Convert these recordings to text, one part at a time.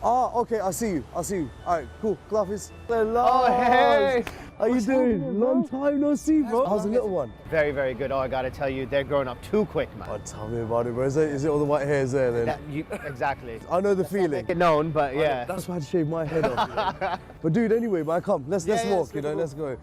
Ah, okay, I see you. I see you. All right, cool. Glasses. Hello. Oh, hey. How you doing? Long time no see, bro. How's the little one? Very, very good. Oh, I gotta tell you, they're growing up too quick, man. Oh, tell me about it, bro. Is it all the white hairs there then? Exactly. I know the feeling. Make it known, but yeah. That's why I had to shave my head off. You know? But dude, anyway, man, come. Let's walk. You know, let's go.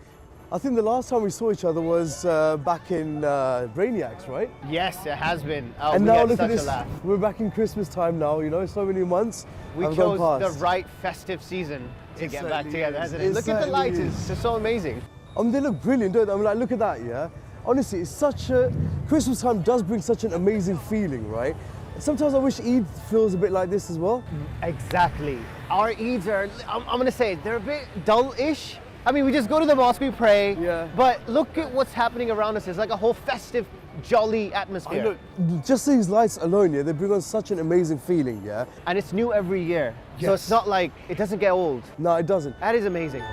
I think the last time we saw each other was back in Brainiacs, right? Yes, it has been. Oh, and we now had look at such this. a laugh. We're back in Christmas time now. You know, so many months. We have gone chose the past. right festive season to get back certainly together, is. hasn't it? It Look at the certainly lights, is. it's just so amazing. They look brilliant, don't they? I mean, like, look at that, yeah? Honestly, it's such a... Christmas time does bring such an amazing feeling, right? Sometimes I wish Eid feels a bit like this as well. Exactly. Our Eids are, I'm gonna say, they're a bit dull-ish. I mean, we just go to the mosque, we pray, but look at what's happening around us. It's like a whole festive, jolly atmosphere. I know. Just these lights alone, yeah, they bring on such an amazing feeling, yeah? And it's new every year. So Yes. it's not like, it doesn't get old. No, it doesn't. That is amazing.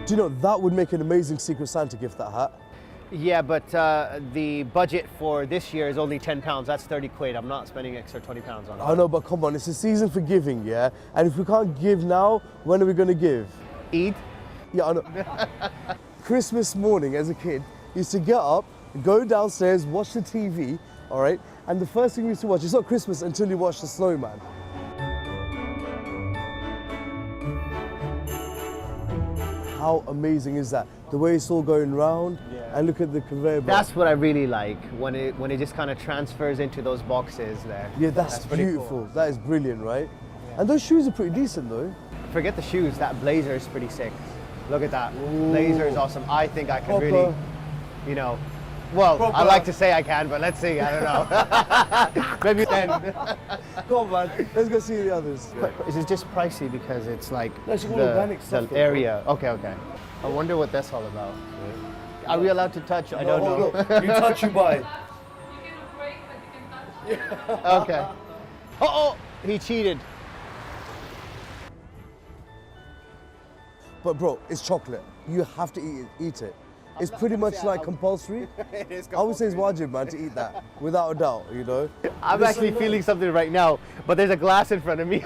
Do you know, that would make an amazing Secret Santa gift, that hat. Yeah, but the budget for this year is only £10. That's 30 quid. I'm not spending extra £20 on it. I know, but come on, it's a season for giving, yeah? And if we can't give now, when are we gonna give? Eid? Yeah, I know. Christmas morning as a kid, used to get up, go downstairs, watch the TV, all right? And the first thing we used to watch, it's not Christmas until you watch the snowman. How amazing is that? The way it's all going round, and look at the conveyor belt. That's what I really like, when it just kind of transfers into those boxes there. Yeah, that's pretty beautiful. cool. That is brilliant, right? And those shoes are pretty decent though. Forget the shoes, that blazer is pretty sick. Look at that. Blazer is awesome. I think I can Proper. really, you know, well, Proper. I like to say I can, but let's see, I don't know. Maybe 10. Come on, man. Let's go see the others. Is it just pricey because it's like No, it's all organic stuff, the though, area? Okay, okay. I wonder what that's all about. Are we allowed to touch? I don't know. Look, you touch, you buy. You can break, but you can touch. Okay. Oh, he cheated. But bro, it's chocolate. You have to eat it. It's pretty much like compulsory. I would say it's wajib, man, to eat that, without a doubt, you know? I'm actually feeling something right now, but there's a glass in front of me.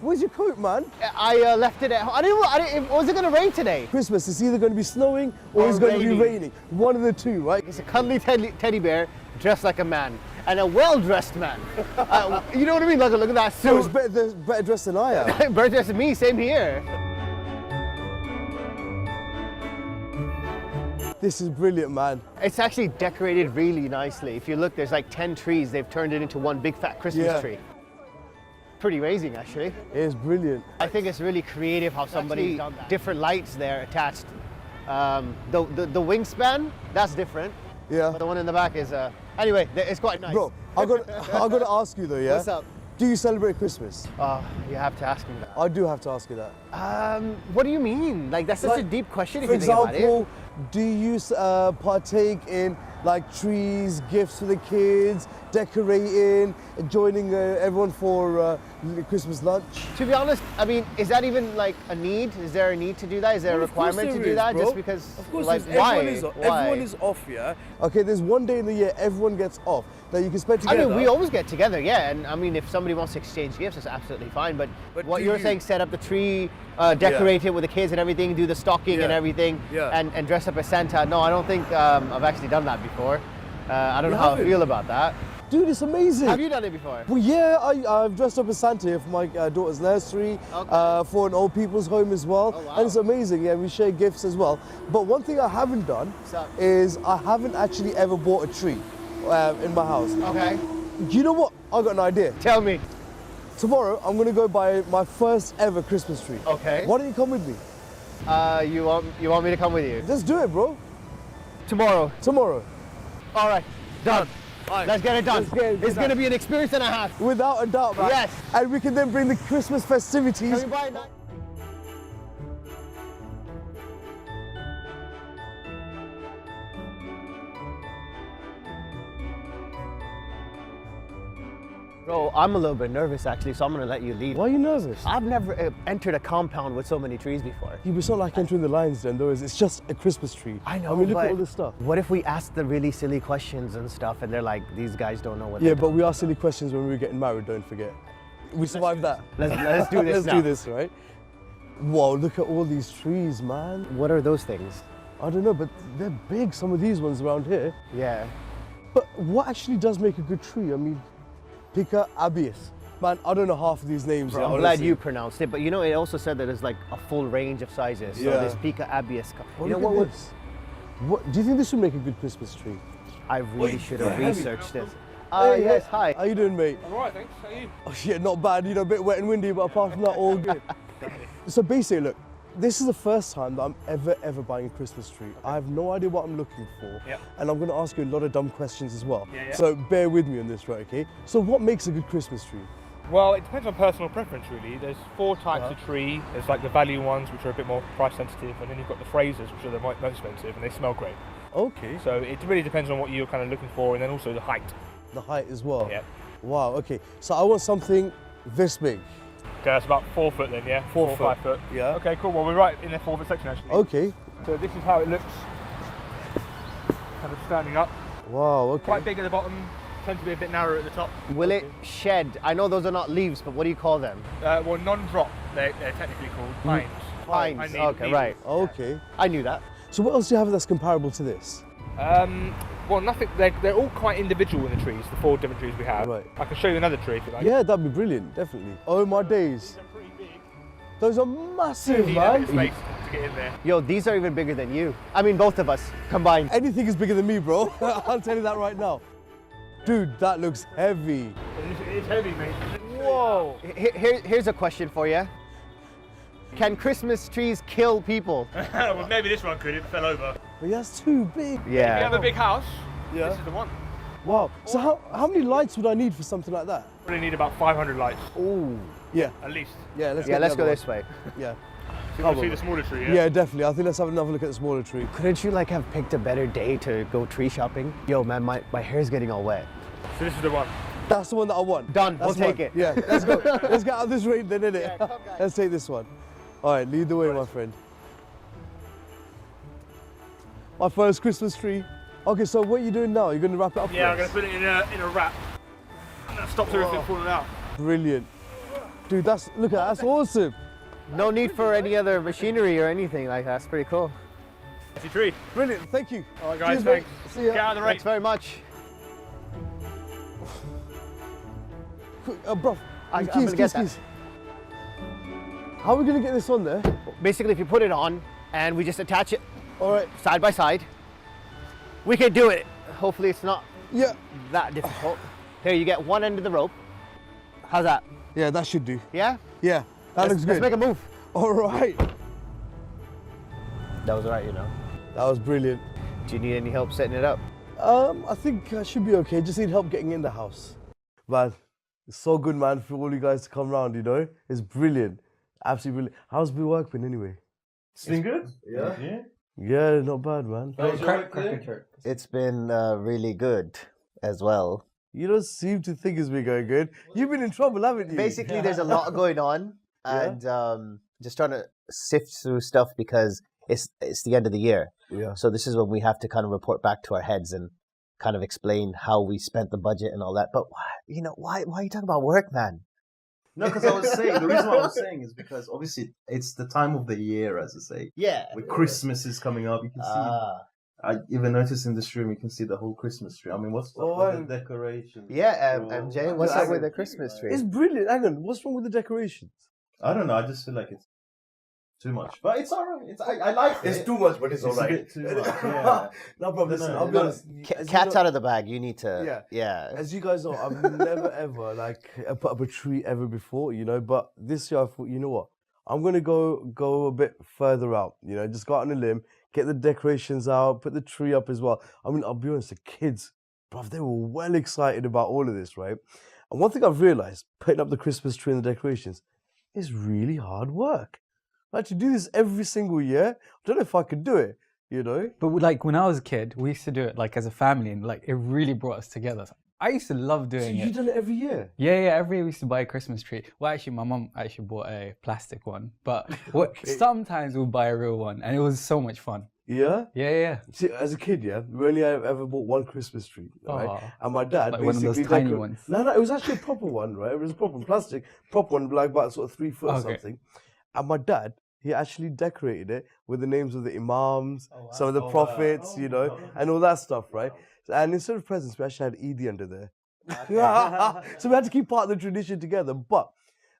Where's your coat, man? I left it at home. Was it going to rain today? Christmas, it's either going to be snowing or it's going to be raining. One of the two, right? It's a cuddly teddy bear dressed like a man. And a well-dressed man. You know what I mean? Look at that So it's suit. better dressed than I am. Better dressed than me, same here. This is brilliant, man. It's actually decorated really nicely. If you look, there's like 10 trees. They've turned it into one big fat Christmas tree. Pretty amazing, actually. It is brilliant. I think it's really creative how somebody done that. Different lights there attached. The wingspan, that's different. Yeah. But the one in the back is, anyway, it's quite nice. Bro, I got to ask you though, yeah? What's up? Do you celebrate Christmas? You have to ask me that. I do have to ask you that. What do you mean? Like, that's such a deep question if For you think about it. example, do you partake in like trees, gifts for the kids, decorating, joining everyone for Christmas lunch? To be honest, I mean, is that even like a need? Is there a need to do that? Is there a requirement to do that? Just because, of course, like, why? Everyone is off, yeah? Okay, there's one day in the year everyone gets off that you can spend I together. mean, we always get together, yeah. And I mean, if somebody wants to exchange gifts, it's absolutely fine. But what you're saying, set up the tree, decorate it with the kids and everything, do the stocking and everything, and dress up as Santa. No, I don't think I've actually done that before. I don't know how I feel about that. Dude, it's amazing. Have you done it before? Well, yeah, I've dressed up as Santa here for my daughter's nursery, for an old people's home as well. Oh, wow. And it's amazing, yeah, we share gifts as well. But one thing I haven't done is I haven't actually ever bought a tree in my house. Okay. You know what? I got an idea. Tell me. Tomorrow, I'm gonna go buy my first ever Christmas tree. Okay. Why don't you come with me? You want me to come with you? Let's do it, bro. Tomorrow. Tomorrow. All right. Done. Right. Let's get it done. Let's It's going to be an experience and a half. Without a doubt, man. Yes. And we can then bring the Christmas festivities. Can we buy it now? Bro, I'm a little bit nervous actually, so I'm gonna let you lead. Why are you nervous? I've never entered a compound with so many trees before. Yeah, but it's not like entering the lion's den, though. It's just a Christmas tree. I know, I mean, look but at all this stuff. what if we ask the really silly questions and stuff, and they're like, these guys don't know what? Yeah, they're but we asked silly questions when we were getting married. Don't forget. We survived that. Let's do this Let's now. do this, right? Whoa! Look at all these trees, man. What are those things? I don't know, but they're big. Some of these ones around here. Yeah. But what actually does make a good tree? I mean, pbuh. Man, I don't know half of these names. Bro, yeah, I'm glad honestly. you pronounced it, but you know, it also said that there's like a full range of sizes. So Yeah. this pbuh. Oh, You know look what? at would- this. What do you think this would make a good Christmas tree? I really should have heavy. researched this. Hey, Yes, hey, hi. How you doing, mate? I'm alright, thanks. How are you? Oh, yeah, not bad. You know, a bit wet and windy, but apart from that, all good. So basically, look, this is the first time that I'm ever buying a Christmas tree. I have no idea what I'm looking for, Yep. and I'm going to ask you a lot of dumb questions as well. Yeah. So bear with me on this, right? Okay. So what makes a good Christmas tree? Well, it depends on personal preference, really. There's 4 types of tree. There's like the value ones, which are a bit more price sensitive, and then you've got the Frasers, which are the most expensive, and they smell great. Okay. So it really depends on what you're kind of looking for, and then also the height. The height as well. Yeah. Wow. Okay. So I want something this big. Okay, that's about 4 foot then, yeah? 4 4 or foot. 5 foot. Yeah. Okay, cool. Well, we're right in the 4 foot section actually. Okay. So this is how it looks, kind of standing up. Wow. Okay. Quite big at the bottom, tends to be a bit narrow at the top. Will it shed? I know those are not leaves, but what do you call them? Well, non-drop, they're technically called pines. Pines. I need Okay, needles. right. Okay. I knew that. So what else do you have that's comparable to this? Well, nothing. They're all quite individual in the trees. The 4 different trees we have. Right. I can show you another tree if you like. Yeah, that'd be brilliant. Definitely. Oh my days. They're pretty big. Those are massive, You need a bit man. of space to get in there. Yo, these are even bigger than you. I mean, both of us combined. Anything is bigger than me, bro. I'll tell you that right now. Dude, that looks heavy. It's heavy, mate. Whoa. Here's a question for you. Can Christmas trees kill people? Well, maybe this one could. It fell over. But that's too big. If you have a big house, Yeah. this is the one. Wow. So how many lights would I need for something like that? Probably need about 500 lights, Ooh. Yeah. at least. Yeah, let's Yeah, get let's the go other this way. one. Yeah. So you want to see the smaller tree, yeah? Yeah, definitely. I think let's have another look at the smaller tree. Couldn't you like have picked a better day to go tree shopping? Yo, man, my hair's getting all wet. So this is the one. That's the one that I want. Done, That's we'll take mine. it. Yeah, let's go. Let's get out of this rain then, innit? Yeah, come, guys. Let's take this one. All right, lead the way, my friend. My first Christmas tree. Okay, so what are you doing now? You're going to wrap it up Yeah, I'm for going us? to put it in a wrap. And that stops everything falling out. Brilliant. Dude, look at that, that's awesome. No need for any other machinery or anything like that. That's pretty cool. That's your tree. Brilliant, thank you. All right, guys, Cheers, mate. thanks. See ya. Get out of the rain. Thanks very much. Quick, bro, I'm keys, gonna get keys, that. keys. How are we going to get this on there? Basically, if you put it on and we just attach it All right, side by side, we can do it. Hopefully, it's not yeah. that difficult. Here, you get one end of the rope. How's that? Yeah, that should do. Yeah? Yeah, that looks Let's good. make a move. All right. That was right, you know. That was brilliant. Do you need any help setting it up? I think I should be okay. Just need help getting in the house. Man, it's so good, man, for all you guys to come round, you know? It's brilliant. Absolutely brilliant. How's the work been anyway? It's been good. Yeah. Yeah, not bad, man. It's been really good as well. You don't seem to think it's been going good. You've been in trouble, haven't you? Basically, there's a lot going on, and just trying to sift through stuff because it's the end of the year. Yeah. So this is when we have to kind of report back to our heads and kind of explain how we spent the budget and all that. But why are you talking about work, man? No, because I was saying, the reason why I was saying is because obviously it's the time of the year, as I say. Yeah. With Christmas is coming up, you can see. I even noticed in this room, you can see the whole Christmas tree. I mean, what's up with the decorations? Yeah, So- MJ, what's up with the Christmas tree? It's brilliant. Hang on, what's wrong with the decorations? I don't know. I just feel like it's too much, but it's alright. I like it. It's too much, but it's It's a alright. bit too much. Yeah. No problem. Listen, No, I'll be no. honest. As you Cat's know- out of the bag. You need to. Yeah. As you guys know, I've never ever put up a tree ever before, you know. But this year I thought, you know what, I'm gonna go a bit further out, you know, just go out on a limb, get the decorations out, put the tree up as well. I mean, I'll be honest, the kids, bruv, they were well excited about all of this, right? And one thing I've realized, putting up the Christmas tree and the decorations, is really hard work. Like to do this every single year, I don't know if I could do it, you know. But like when I was a kid, we used to do it like as a family, and like it really brought us together. I used to love So doing you it. done it every year? Yeah, every year we used to buy a Christmas tree. Well, actually, my mum actually bought a plastic one, but sometimes we'll buy a real one, and it was so much fun. Yeah? Yeah. See, as a kid, we only ever bought one Christmas tree, right? Aw. And my dad Like one of basically those tiny ones. No, it was actually a proper one, right? It was a proper plastic, proper one, like about sort of 3 foot or something. And my dad, he actually decorated it with the names of the imams, some of the prophets, you know, and all that stuff, right? And instead of presents, we actually had Eid under there. So we had to keep part of the tradition together. But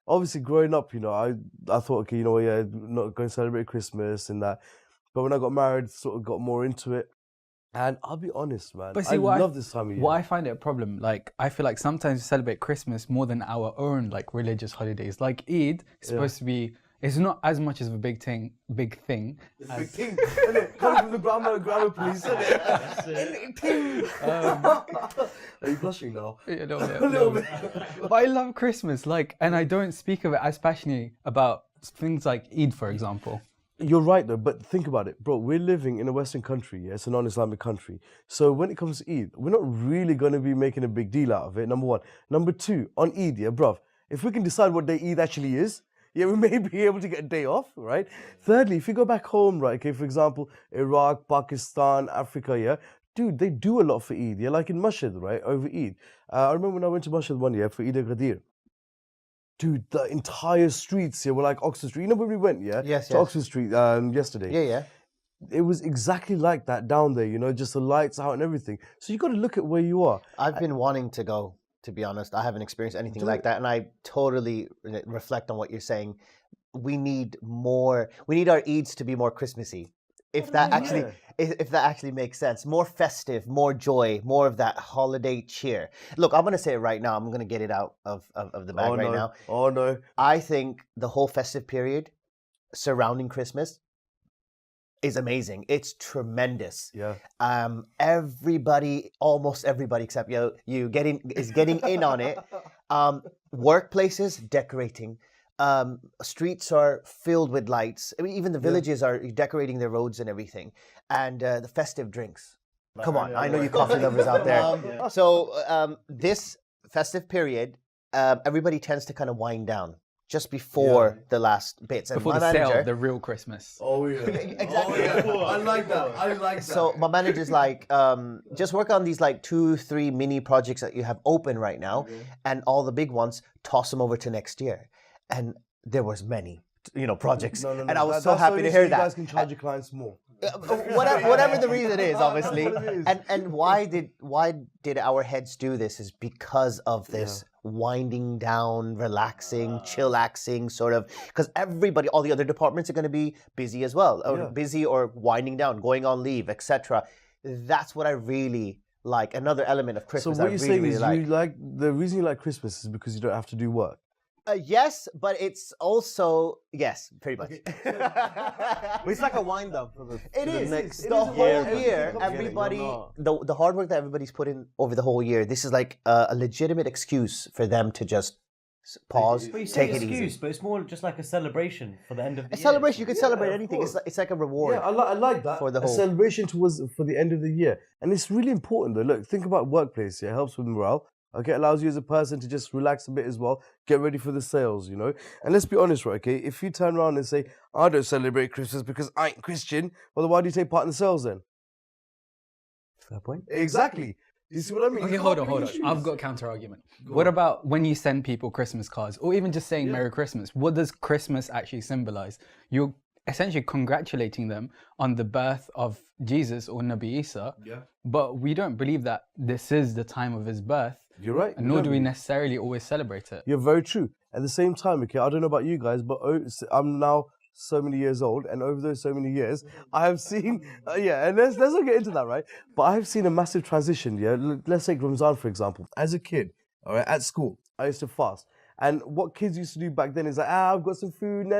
obviously, growing up, you know, I thought, okay, you know, yeah, not going to celebrate Christmas and that. But when I got married, sort of got more into it. And I'll be honest, man, But see, I love this time of year. What I find it a problem, like, I feel like sometimes we celebrate Christmas more than our own, like, religious holidays. Like, Eid is supposed to be, it's not as much of a big thing. Big thing, isn't it? Coming from the grammar police, isn't it? Are you blushing now? A little bit. But I love Christmas, like, and I don't speak of it as passionately about things like Eid, for example. You're right though, but think about it, bro. We're living in a Western country, yeah? It's a non-Islamic country. So when it comes to Eid, we're not really going to be making a big deal out of it, number one. Number two, on Eid, yeah, bruv, if we can decide what day Eid actually is, yeah, we may be able to get a day off, right? Thirdly, if you go back home, right, okay, for example, Iraq, Pakistan, Africa, yeah, dude, they do a lot for Eid, yeah, like in Mashhad, right, over Eid. I remember when I went to Mashhad one year for Eid al-Ghadir. Dude, the entire streets here were like Oxford Street. You know where we went, yeah? Yes. Oxford Street yesterday. Yeah. It was exactly like that down there, you know, just the lights out and everything. So you got to look at where you are. I've been wanting to go, to be honest. I haven't experienced anything like that. And I totally reflect on what you're saying. We need our Eids to be more Christmassy. If that actually makes sense. More festive, more joy, more of that holiday cheer. Look, I'm gonna say it right now. I'm gonna get it out of the bag now. Oh no. I think the whole festive period surrounding Christmas is amazing. It's tremendous. Yeah. Almost everybody except you is getting in on it. Workplaces decorating. Streets are filled with lights. I mean, even the villages are decorating their roads and everything. And the festive drinks. Come on, I know you coffee lovers out there. So this festive period, everybody tends to kind of wind down just before the last bits. And Before my the manager, sale, the real Christmas. Oh yeah. Exactly. I like that. So my manager's like, just work on these like 2-3 mini projects that you have open right now, and all the big ones, toss them over to next year. And there was many, projects. No. And I was so happy to hear that. You guys can charge your clients more. Whatever the reason is, obviously. And why did our heads do this is because of this winding down, relaxing, chillaxing sort of, because all the other departments are going to be busy as well, or busy or winding down, going on leave, etc. That's what I really like. Another element of Christmas. So what you're saying is like the reason you like Christmas is because you don't have to do work. Yes, but it's also pretty much. It's like a wind up for the next the whole year. Everybody, the hard work that everybody's put in over the whole year. This is like a legitimate excuse for them to just pause, But you take say it excuse, easy. but it's more just like a celebration for the end of the A year. celebration. You can celebrate anything. It's like a reward. Yeah, I like that. For the a whole celebration for the end of the year. And it's really important though. Look, think about workplace, it helps with morale. Okay, it allows you as a person to just relax a bit as well, get ready for the sales, you know. And let's be honest, right, okay, if you turn around and say, I don't celebrate Christmas because I ain't Christian, well, then why do you take part in the sales then? Fair point. Exactly. You see what I mean? Okay, hold on. I've got a counter argument. What about when you send people Christmas cards, or even just saying Merry Christmas? What does Christmas actually symbolize? You're essentially congratulating them on the birth of Jesus or Nabi Isa. Yeah. But we don't believe that this is the time of his birth. You're right. And nor do we necessarily always celebrate it. You're very true. At the same time, okay, I don't know about you guys, but I'm now so many years old, and over those so many years, I have seen, and let's not get into that, right? But I have seen a massive transition, Let's take Ramzan, for example. As a kid, all right, at school, I used to fast. And what kids used to do back then is like, I've got some food, nah,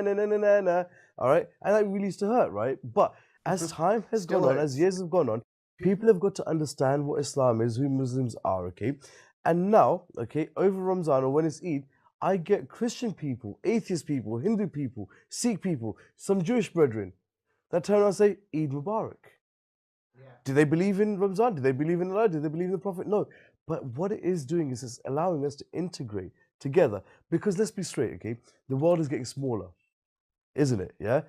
all right? And that really used to hurt, right? But as time has gone on, as years have gone on, people have got to understand what Islam is, who Muslims are, okay? And now, okay, over Ramzan or when it's Eid, I get Christian people, atheist people, Hindu people, Sikh people, some Jewish brethren that turn around and say, Eid Mubarak. Yeah. Do they believe in Ramzan? Do they believe in Allah? Do they believe in the Prophet? No. But what it is doing is it's allowing us to integrate together. Because let's be straight, okay? The world is getting smaller, isn't it? Yeah?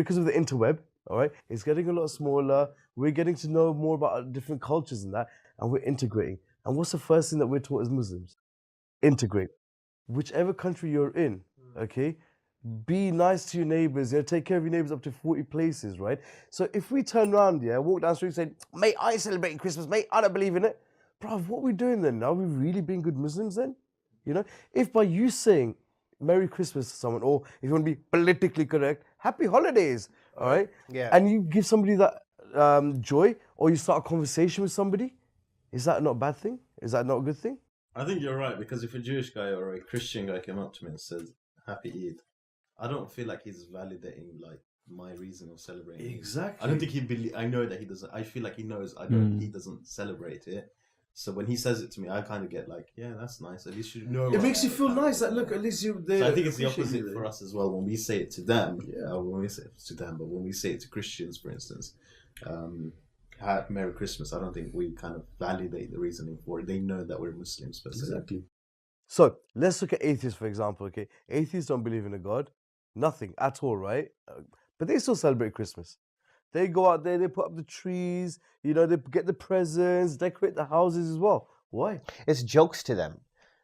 Because of the interweb, all right? It's getting a lot smaller. We're getting to know more about different cultures and that, and we're integrating. And what's the first thing that we're taught as Muslims? Integrate. Whichever country you're in, okay? Be nice to your neighbors, take care of your neighbors up to 40 places, right? So if we turn around, walk down the street and say, mate, I ain't celebrating Christmas, mate, I don't believe in it. Bruv, what are we doing then? Are we really being good Muslims then? If by you saying Merry Christmas to someone, or if you want to be politically correct, Happy Holidays, all right? Yeah. And you give somebody that joy, or you start a conversation with somebody, is that not a bad thing? Is that not a good thing? I think you're right, because if a Jewish guy or a Christian guy came up to me and said, Happy Eid, I don't feel like he's validating like my reason of celebrating Eid. Exactly. I don't think I know that he doesn't. I feel like he knows he doesn't celebrate it. So when he says it to me, I kind of get like, yeah, that's nice. At least you know. It makes you feel nice. Like, look, at least you. So I think it's the opposite for us as well. When we say it to them, when we say it to them, but when we say it to Christians, for instance, Merry Christmas, I don't think we kind of validate the reasoning for it. They know that we're Muslims, per se. Exactly. So let's look at atheists, for example. Okay, atheists don't believe in a God, nothing at all, right? But they still celebrate Christmas. They go out there, they put up the trees, they get the presents, decorate the houses as well. Why? It's jokes to them.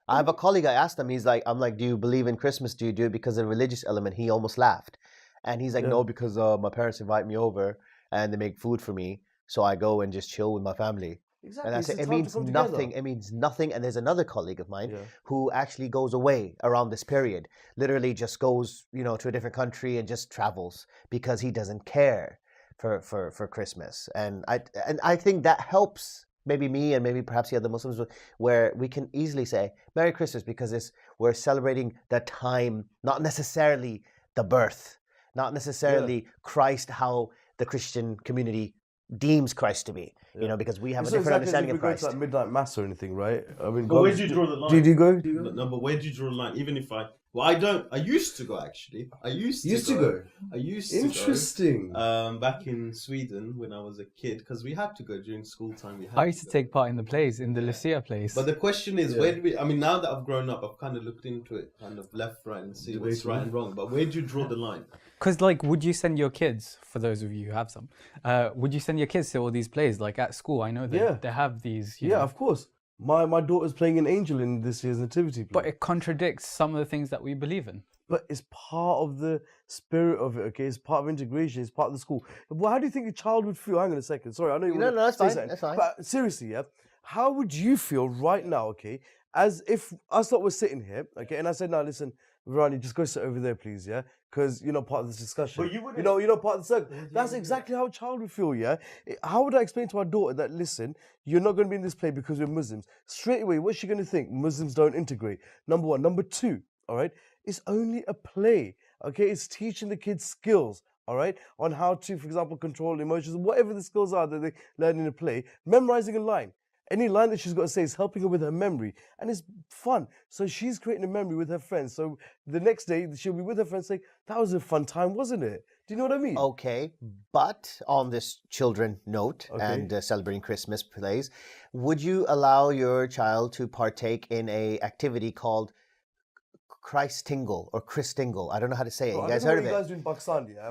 I have a colleague, I asked him, I'm like, do you believe in Christmas? Do you do it because of the religious element? He almost laughed. And he's like, no, because my parents invite me over and they make food for me. So I go and just chill with my family. Exactly. And I said, it means nothing. It means nothing. And there's another colleague of mine who actually goes away around this period. Literally just goes, to a different country and just travels because he doesn't care for Christmas. And I think that helps maybe me and maybe perhaps the other Muslims, where we can easily say Merry Christmas because we're celebrating the time, not necessarily the birth, not necessarily Christ, how the Christian community deems Christ to be, because we have a different understanding of Christ. Go to like midnight mass or anything, right? I mean, but where do you draw the line? Did you go? No, but where do you draw the line? Even if I don't. I used to go actually. I used to go. Interesting. Back in Sweden when I was a kid, because we had to go during school time. I used to take part in the plays, in the Lucia plays. But the question is, where do we? I mean, now that I've grown up, I've kind of looked into it, kind of left, right, and see what's right and wrong. But where do you draw the line? Because, would you send your kids, for those of you who have some, would you send your kids to all these plays? Like at school, I know that they have these. You know. Of course. My daughter's playing an angel in this year's nativity play. But it contradicts some of the things that we believe in. But it's part of the spirit of it, okay? It's part of integration. It's part of the school. Well, how do you think a child would feel? Hang on a second. Sorry, I know you want to that's say fine. something. That's fine. But seriously, how would you feel right now, okay? As if us lot were sitting here, okay? And I said, no, listen, Rani, just go sit over there, please, yeah? Because you're not part of this discussion. But you wouldn't. You're not part of the circle. That's exactly how a child would feel, yeah? How would I explain to our daughter that, listen, you're not going to be in this play because we're Muslims? Straight away, what's she going to think? Muslims don't integrate. Number one. Number two, all right? It's only a play, okay? It's teaching the kids skills, all right? On how to, for example, control emotions, whatever the skills are that they learn in a play. Memorizing a line. Any line that she's got to say is helping her with her memory. And it's fun. So she's creating a memory with her friends. So the next day, she'll be with her friends saying, that was a fun time, wasn't it? Do you know what I mean? Okay, but on this children note and celebrating Christmas plays, would you allow your child to partake in a activity called Christ Tingle or Chris Tingle? I don't know how to say it. You guys heard of it? You guys do in Pakistan, yeah?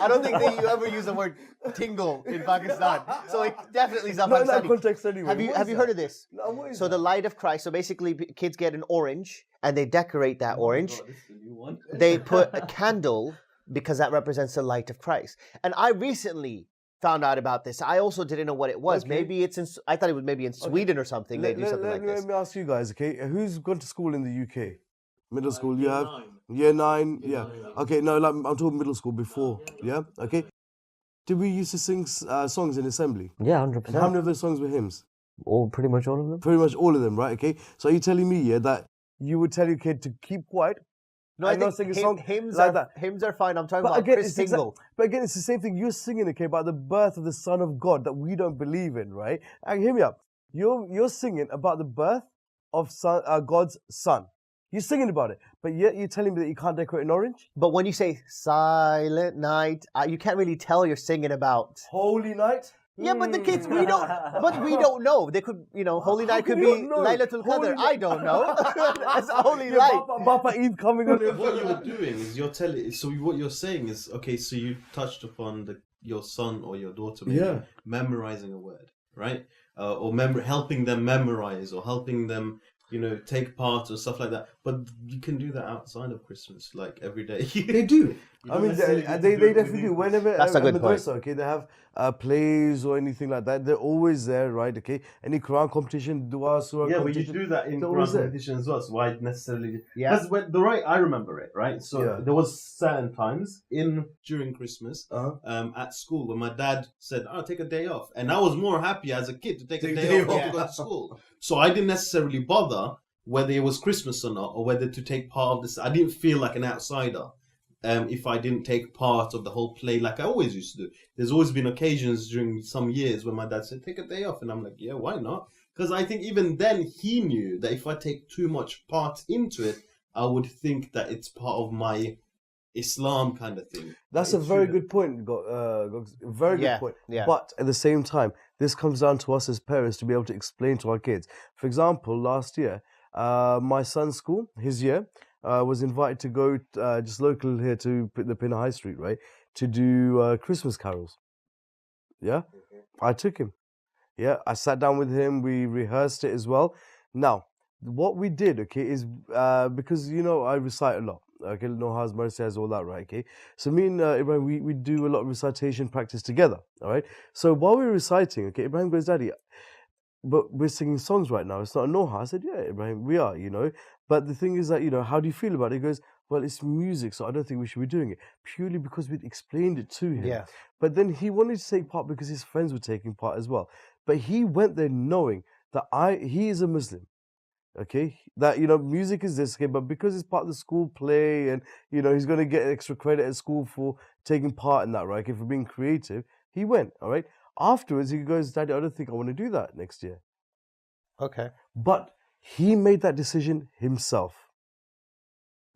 I don't think that you ever use the word tingle in Pakistan. So it definitely is not Not in Pakistani. that context anyway. Have you heard of this? No, what is So that? the light of Christ. So basically, kids get an orange and they decorate that orange. God, this is a new one. They put a candle because that represents the light of Christ. And I recently found out about this. I also didn't know what it was. Okay. Maybe it's in. I thought it was maybe in Sweden or something. They do something like this. Let me ask you guys, okay? Who's gone to school in the UK? Middle school, you have? Year 9, yeah. Okay, no, I'm talking middle school before, yeah? Okay. Did we used to sing songs in assembly? Yeah, And how 100%. many of those songs were hymns? Pretty much all of them. Pretty much all of them, right? Okay. So are you telling me, that you would tell your kid to keep quiet? No, I and not think sing a song hymns like are that? hymns are fine. I'm talking But about again, Chris Tingle. but again, it's the same thing. You're singing, okay, about the birth of the Son of God that we don't believe in, right? And hear me out. You're singing about the birth of God's Son. You're singing about it, but yet you're telling me that you can't decorate an orange? But when you say silent night, you can't really tell you're singing about. Holy night? Yeah, but the kids, we don't know. They could, Holy Night could be Laylatul Qadr. I don't know. That's Holy Night. Bapa Eid coming on. What you're doing is you're telling. So what you're saying is, okay. So you touched upon your son or your daughter maybe memorizing a word, right? Or helping them memorize, or helping them, take part or stuff like that. But you can do that outside of Christmas, like every day. They do. I mean, they definitely do. Whenever That's a good point. okay, they have plays or anything like that. They're always there, right? Okay, any Quran competition, dua, surah Yeah, but you competition. do that in they're Quran always there. competition as well. So why necessarily? Yeah. Because I remember it, right? So there was certain times during Christmas at school when my dad said, "Oh, take a day off," and I was more happy as a kid to take a day off to go to school. So I didn't necessarily bother whether it was Christmas or not, or whether to take part of this. I didn't feel like an outsider. If I didn't take part of the whole play like I always used to do. There's always been occasions during some years when my dad said, take a day off. And I'm like, yeah, why not? Because I think even then he knew that if I take too much part into it, I would think that it's part of my Islam kind of thing. That's a very good point, very good point. Yeah. But at the same time, this comes down to us as parents to be able to explain to our kids. For example, last year, my son's school, his year, was invited to go just local here to the Pinner High Street, right, to do Christmas carols. Yeah, I took him. Yeah, I sat down with him. We rehearsed it as well. Now, what we did, okay, is because I recite a lot. Okay, no has mercy has all that, right? Okay, so me and Ibrahim, we do a lot of recitation practice together. All right. So while we were reciting, okay, Ibrahim goes, Daddy, but we're singing songs right now. It's not a Noha. I said, yeah, Ibrahim, we are, But the thing is that, how do you feel about it? He goes, well, it's music, so I don't think we should be doing it. Purely because we'd explained it to him. Yeah. But then he wanted to take part because his friends were taking part as well. But he went there knowing that he is a Muslim. Okay, that music is this, okay, but because it's part of the school play, and he's going to get extra credit at school for taking part in that, right? Okay, for being creative, he went. All right. Afterwards, he goes, Daddy, I don't think I want to do that next year. Okay. But he made that decision himself.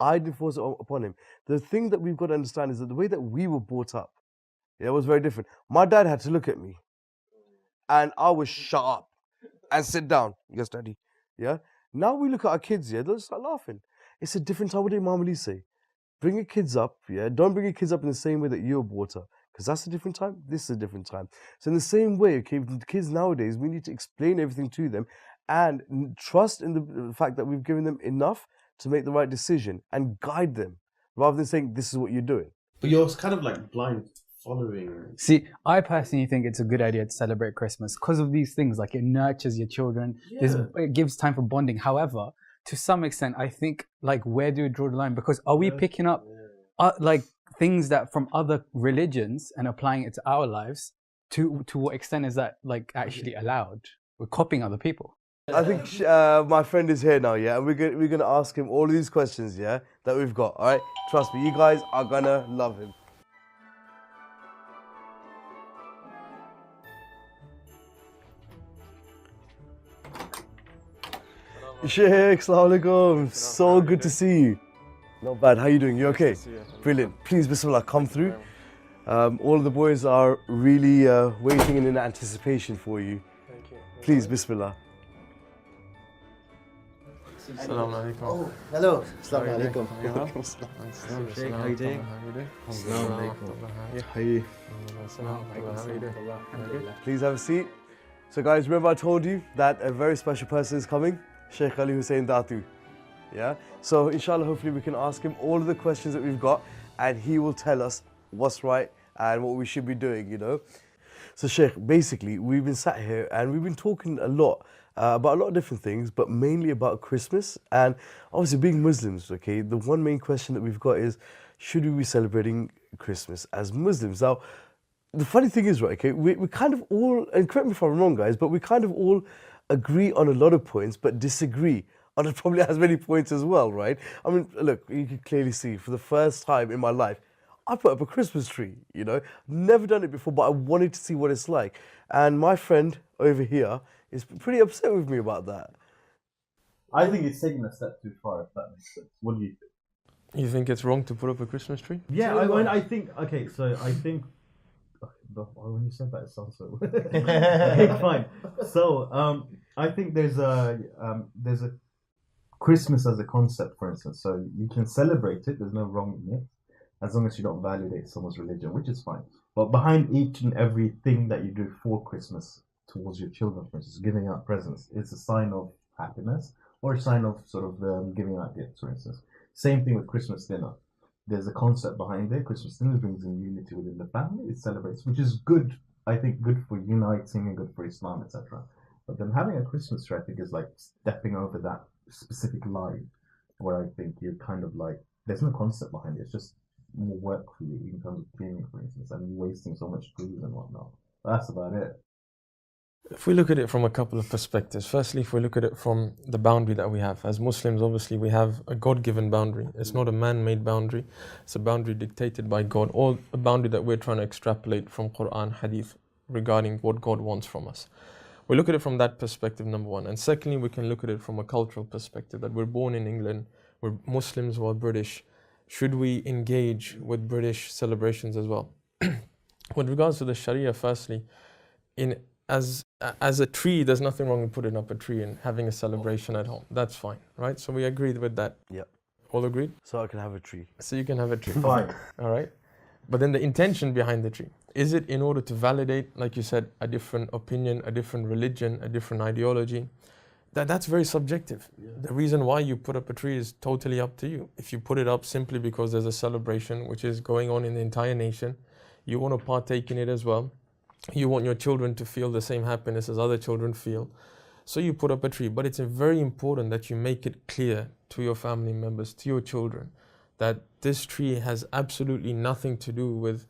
I didn't force it upon him. The thing that we've got to understand is that the way that we were brought up, it was very different. My dad had to look at me, and I was shut up and sit down. Yes, Daddy. Yeah. Now we look at our kids, they'll start laughing. It's a different time. What did Imam Ali say? Bring your kids up, Don't bring your kids up in the same way that you were brought up. Because that's a different time, this is a different time. So in the same way, okay, the kids nowadays, we need to explain everything to them and trust in the fact that we've given them enough to make the right decision and guide them, rather than saying, this is what you're doing. But you're kind of like blind following. See, I personally think it's a good idea to celebrate Christmas because of these things. Like, it nurtures your children. It gives time for bonding. However, to some extent, I think, like, where do we draw the line? Because are we picking up, like, things that from other religions and applying it to our lives? To what extent is that, like, actually allowed? We're copying other people. I think my friend is here now, and we're gonna ask him all of these questions, that we've got. All right, trust me, you guys are gonna love him. Sheikh, assalamu alaikum. So good to see you. Not bad. How you doing? You okay? Brilliant. Please, Bismillah, come through. All of the boys are really waiting in anticipation for you. Thank you. Please, Bismillah. Assalamu alaikum. Oh, hello. Assalamu alaikum. How you doing? Please have a seat. So guys, remember I told you that a very special person is coming? Sheikh Ali Hussein Datu. So inshallah, hopefully we can ask him all of the questions that we've got, and he will tell us what's right and what we should be doing, So Sheikh, basically, we've been sat here and we've been talking a lot about a lot of different things, but mainly about Christmas. And obviously being Muslims, okay, the one main question that we've got is, should we be celebrating Christmas as Muslims? Now, the funny thing is, right, okay, we kind of all, and correct me if I'm wrong, guys, but we kind of all agree on a lot of points, but disagree on probably as many points as well, right? I mean, look, you can clearly see, for the first time in my life, I put up a Christmas tree, Never done it before, but I wanted to see what it's like. And my friend over here is pretty upset with me about that. I think it's taking a step too far, if that makes sense. What do you think? You think it's wrong to put up a Christmas tree? Yeah, I think, okay, so I think When you said that, it sounds so. Okay, fine. So, I think there's a Christmas as a concept, for instance. So you can celebrate it. There's no wrong in it, as long as you don't validate someone's religion, which is fine. But behind each and everything that you do for Christmas towards your children, for instance, giving out presents, is a sign of happiness or a sign of sort of giving out gifts, for instance. Same thing with Christmas dinner. There's a concept behind it. Christmas dinner brings in unity within the family. It celebrates, which is good. I think good for uniting and good for Islam, etc. But then having a Christmas tree, I think, is like stepping over that specific line, where I think you're kind of like, there's no concept behind it. It's just more work for you in terms of cleaning, for instance, and wasting so much food and whatnot. That's about it. If we look at it from a couple of perspectives, firstly, if we look at it from the boundary that we have, as Muslims, obviously, we have a God-given boundary. It's not a man-made boundary. It's a boundary dictated by God, or a boundary that we're trying to extrapolate from Quran, Hadith, regarding what God wants from us. We look at it from that perspective, number one. And secondly, we can look at it from a cultural perspective, that we're born in England, we're Muslims who are British. Should we engage with British celebrations as well? With regards to the Sharia, firstly, as a tree, there's nothing wrong with putting up a tree and having a celebration at home. That's fine, right? So we agreed with that. Yep. All agreed? So I can have a tree. So you can have a tree. Fine. All right. But then the intention behind the tree, is it in order to validate, like you said, a different opinion, a different religion, a different ideology? That's very subjective. Yeah. The reason why you put up a tree is totally up to you. If you put it up simply because there's a celebration which is going on in the entire nation, you want to partake in it as well. You want your children to feel the same happiness as other children feel. So you put up a tree. But it's very important that you make it clear to your family members, to your children, that this tree has absolutely nothing to do with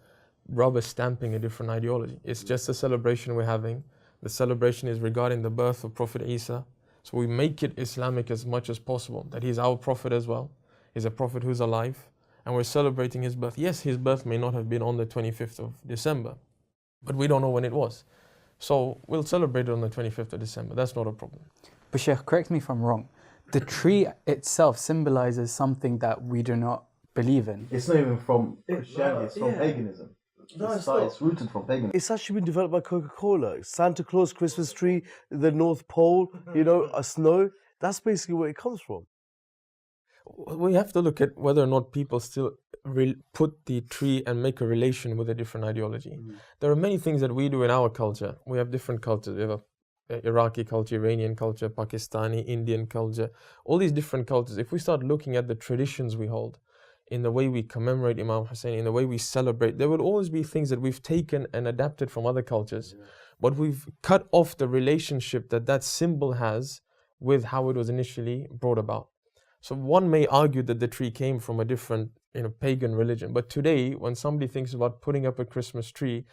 rubber stamping a different ideology. It's just a celebration we're having. The celebration is regarding the birth of Prophet Isa. So we make it Islamic as much as possible, that he's our prophet as well. He's a prophet who's alive, and we're celebrating his birth. Yes, his birth may not have been on the 25th of December, but we don't know when it was. So we'll celebrate it on the 25th of December. That's not a problem. But Sheikh, correct me if I'm wrong. The tree itself symbolizes something that we do not believe in. It's not even from Christianity, it's from paganism. No, it's rooted from paganism. It's actually been developed by Coca-Cola. Santa Claus, Christmas tree, the North Pole, you know, a snow. That's basically where it comes from. We have to look at whether or not people still put the tree and make a relation with a different ideology. There are many things that we do in our culture. We have different cultures. We have Iraqi culture, Iranian culture, Pakistani, Indian culture, all these different cultures. If we start looking at the traditions we hold, in the way we commemorate Imam Hussein, in the way we celebrate, there will always be things that we've taken and adapted from other cultures, but we've cut off the relationship that that symbol has with how it was initially brought about. So one may argue that the tree came from a different, pagan religion, but today, when somebody thinks about putting up a Christmas tree,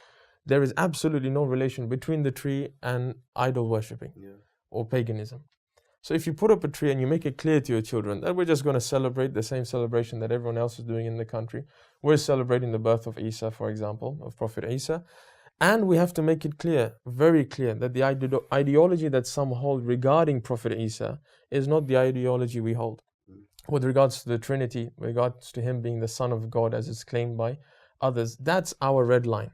there is absolutely no relation between the tree and idol worshipping or paganism. So if you put up a tree and you make it clear to your children that we're just going to celebrate the same celebration that everyone else is doing in the country, we're celebrating the birth of Isa, for example, of Prophet Isa, and we have to make it clear, very clear, that the ideology that some hold regarding Prophet Isa is not the ideology we hold. With regards to the Trinity, with regards to him being the Son of God as is claimed by others, that's our red line.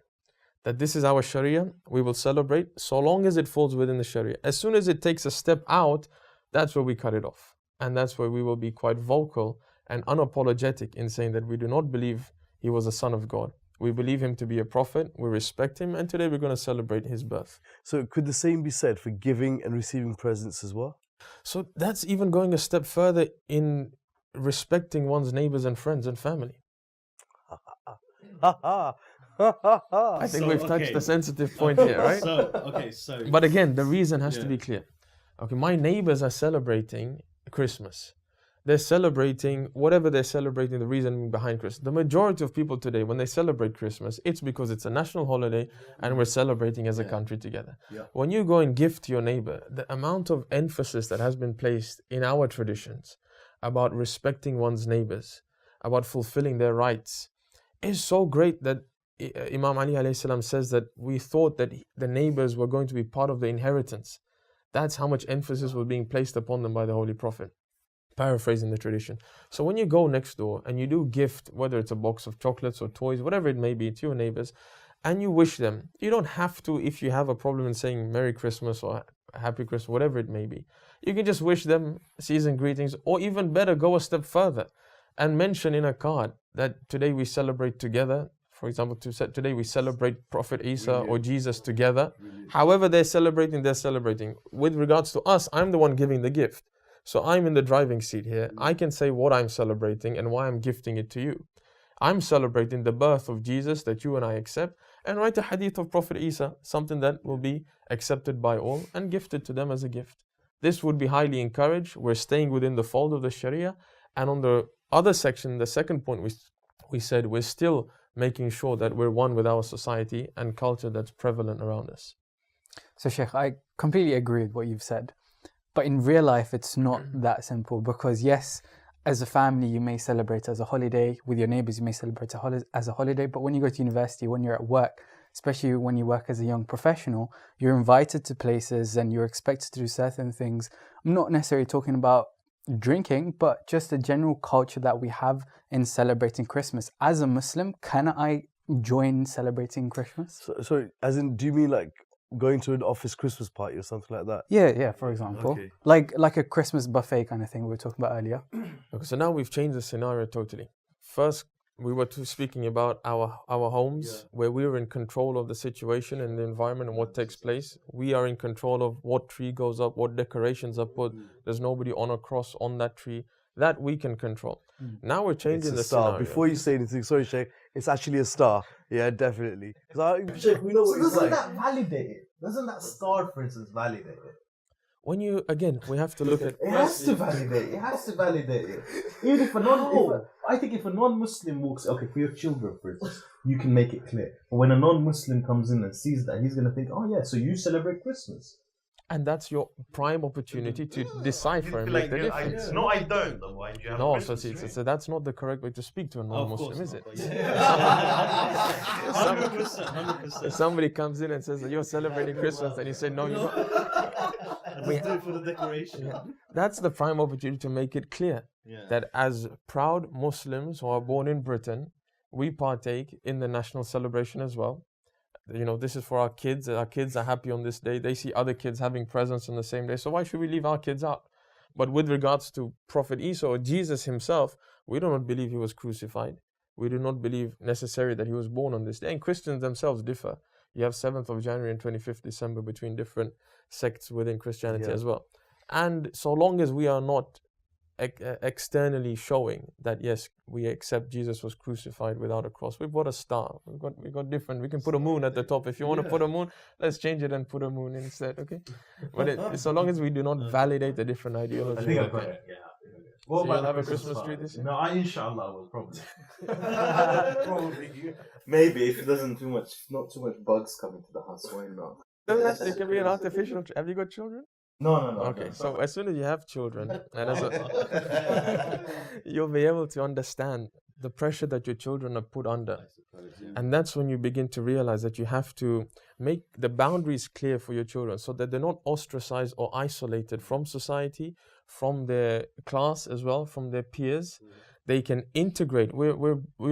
That this is our Sharia, we will celebrate so long as it falls within the Sharia. As soon as it takes a step out, that's where we cut it off. And that's where we will be quite vocal and unapologetic in saying that we do not believe he was a son of God. We believe him to be a prophet, we respect him, and today we're going to celebrate his birth. So could the same be said for giving and receiving presents as well? So that's even going a step further in respecting one's neighbors and friends and family. I think we've touched a sensitive point here, right? But again, the reason has to be clear. Okay, my neighbors are celebrating Christmas. They're celebrating whatever they're celebrating, the reason behind Christmas. The majority of people today, when they celebrate Christmas, it's because it's a national holiday and we're celebrating as a country together. When you go and gift your neighbor, the amount of emphasis that has been placed in our traditions about respecting one's neighbors, about fulfilling their rights, is so great that Imam Ali alayhi salam says that we thought that the neighbors were going to be part of the inheritance. That's how much emphasis was being placed upon them by the Holy Prophet. Paraphrasing the tradition. So when you go next door and you do gift, whether it's a box of chocolates or toys, whatever it may be, to your neighbors, and you wish them. You don't have to, if you have a problem in saying Merry Christmas or Happy Christmas, whatever it may be. You can just wish them season greetings, or even better, go a step further and mention in a card that today we celebrate together. For example, today we celebrate Prophet Isa or Jesus together. However they're celebrating, they're celebrating. With regards to us, I'm the one giving the gift. So I'm in the driving seat here. I can say what I'm celebrating and why I'm gifting it to you. I'm celebrating the birth of Jesus that you and I accept, and write a hadith of Prophet Isa, something that will be accepted by all and gifted to them as a gift. This would be highly encouraged. We're staying within the fold of the Sharia. And on the other section, the second point, we said we're still making sure that we're one with our society and culture that's prevalent around us. So Sheikh, I completely agree with what you've said. But in real life, it's not that simple, because yes, as a family, you may celebrate as a holiday. With your neighbors, you may celebrate as a holiday. But when you go to university, when you're at work, especially when you work as a young professional, you're invited to places and you're expected to do certain things. I'm not necessarily talking about drinking, but just the general culture that we have in celebrating Christmas. As a Muslim, can I join celebrating Christmas? So as in, do you mean like going to an office Christmas party or something like that? Yeah, for example. Okay. Like a Christmas buffet kind of thing we were talking about earlier. Okay, so now we've changed the scenario totally. First, we were speaking about our homes, where we are in control of the situation and the environment and what takes place. We are in control of what tree goes up, what decorations are put. There's nobody on a cross on that tree. That we can control. Now we're changing the scenario. Before you say anything, sorry, Sheikh, it's actually a star. Yeah, definitely. Sheikh, we know what it's like. That validate it? Doesn't that star, for instance, validate it? When you, again, we have to look at... It has to validate it. Even if I think if a non-Muslim walks... Okay, for your children, for instance, you can make it clear. But when a non-Muslim comes in and sees that, he's going to think, oh yeah, so you celebrate Christmas. And that's your prime opportunity to decipher and make the difference. No, I don't. Why do you have No, so that's not the correct way to speak to a non-Muslim, is it? 100%. If somebody comes in and says that you're celebrating Christmas, and you say, no, you're not. We do it for the decoration. Yeah. That's the prime opportunity to make it clear that as proud Muslims who are born in Britain, we partake in the national celebration as well. You know, this is for our kids. Our kids are happy on this day. They see other kids having presents on the same day. So why should we leave our kids out? But with regards to Prophet Isa or Jesus himself, we do not believe he was crucified. We do not believe necessarily that he was born on this day. And Christians themselves differ. You have 7th of January and 25th December between different sects within Christianity as well. And so long as we are not externally showing that yes, we accept Jesus was crucified without a cross. We've got a star. We've got different. We can put a moon at the top. If you want to put a moon, let's change it and put a moon instead. Okay, but so long as we do not validate the different ideology. I think I've got it. Yeah. What so you'll have a Christmas tree this year? No, inshallah, will probably. Probably. Maybe if it doesn't not too much bugs coming to the house. Why not? It can be an artificial tree. Have you got children? No. Okay, so as soon as you have children, and you'll be able to understand the pressure that your children are put under. And that's when you begin to realize that you have to make the boundaries clear for your children so that they're not ostracized or isolated from society, from their class as well, from their peers. They can integrate. We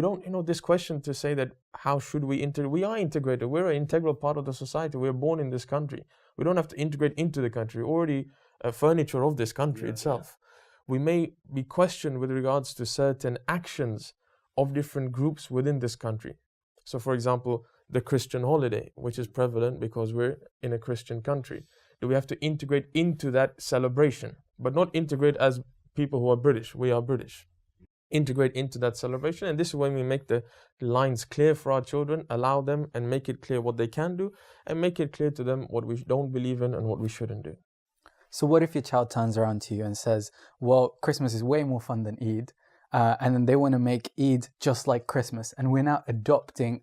don't, this question to say that how should we integrate? We are integrated. We're an integral part of the society. We're born in this country. We don't have to integrate into the country. We're already a furniture of this country itself. We may be questioned with regards to certain actions of different groups within this country. So for example, the Christian holiday, which is prevalent because we're in a Christian country. Do we have to integrate into that celebration? But not integrate as people who are British. We are British. Integrate into that celebration, and this is when we make the lines clear for our children, allow them and make it clear what they can do, and make it clear to them what we don't believe in and what we shouldn't do. So what if your child turns around to you and says, well, Christmas is way more fun than Eid, and then they want to make Eid just like Christmas, and we're now adopting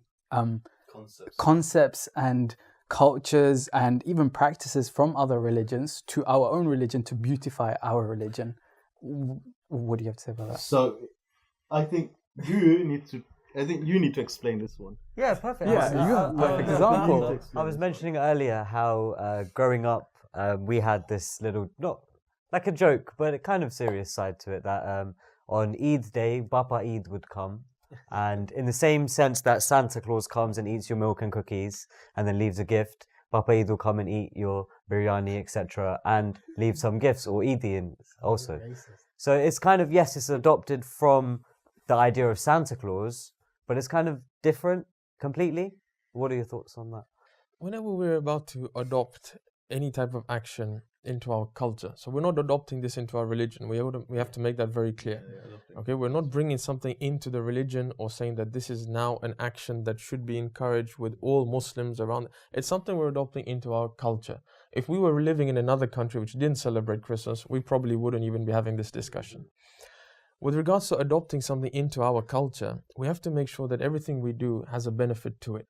concepts and cultures and even practices from other religions to our own religion to beautify our religion? What do you have to say about that? So I think you need to explain this one. Yeah, perfect. Yeah, you have a perfect example. I was mentioning earlier how growing up we had this little, not like a joke, but a kind of serious side to it, that on Eid's day, Bapa Eid would come And in the same sense that Santa Claus comes and eats your milk and cookies and then leaves a gift, Papa Eid will come and eat your biryani, etc., and leave some gifts, or Eid also. So it's kind of, yes, it's adopted from the idea of Santa Claus, but it's kind of different completely. What are your thoughts on that? Whenever we're about to adopt any type of action into our culture, so we're not adopting this into our religion. We have to make that very clear. Okay, we're not bringing something into the religion or saying that this is now an action that should be encouraged with all Muslims around. It's something we're adopting into our culture. If we were living in another country which didn't celebrate Christmas, we probably wouldn't even be having this discussion. With regards to adopting something into our culture, we have to make sure that everything we do has a benefit to it.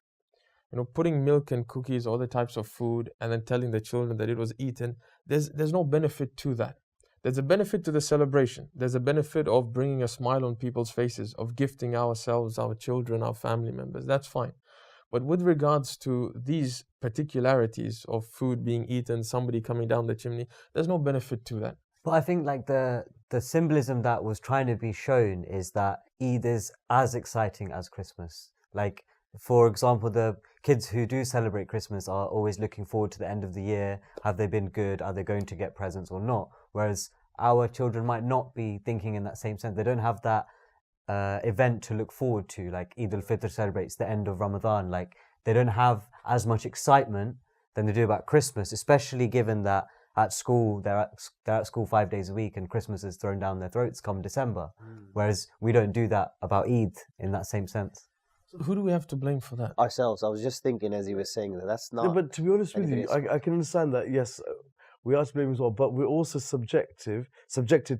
You know, putting milk and cookies, other types of food, and then telling the children that it was eaten, there's no benefit to that. There's a benefit to the celebration. There's a benefit of bringing a smile on people's faces, of gifting ourselves, our children, our family members. That's fine. But with regards to these particularities of food being eaten, somebody coming down the chimney, there's no benefit to that. But I think like the symbolism that was trying to be shown is that Eid is as exciting as Christmas. Like, for example, the kids who do celebrate Christmas are always looking forward to the end of the year. Have they been good? Are they going to get presents or not? Whereas our children might not be thinking in that same sense. They don't have that event to look forward to. Like Eid al-Fitr celebrates the end of Ramadan. Like they don't have as much excitement than they do about Christmas, especially given that at school they're at school 5 days a week and Christmas is thrown down their throats come December. Whereas we don't do that about Eid in that same sense. So who do we have to blame for that? Ourselves. I was just thinking as he was saying that that's not. Yeah, but to be honest with you, I can understand that, yes, we are to blame as well, but we're also subjected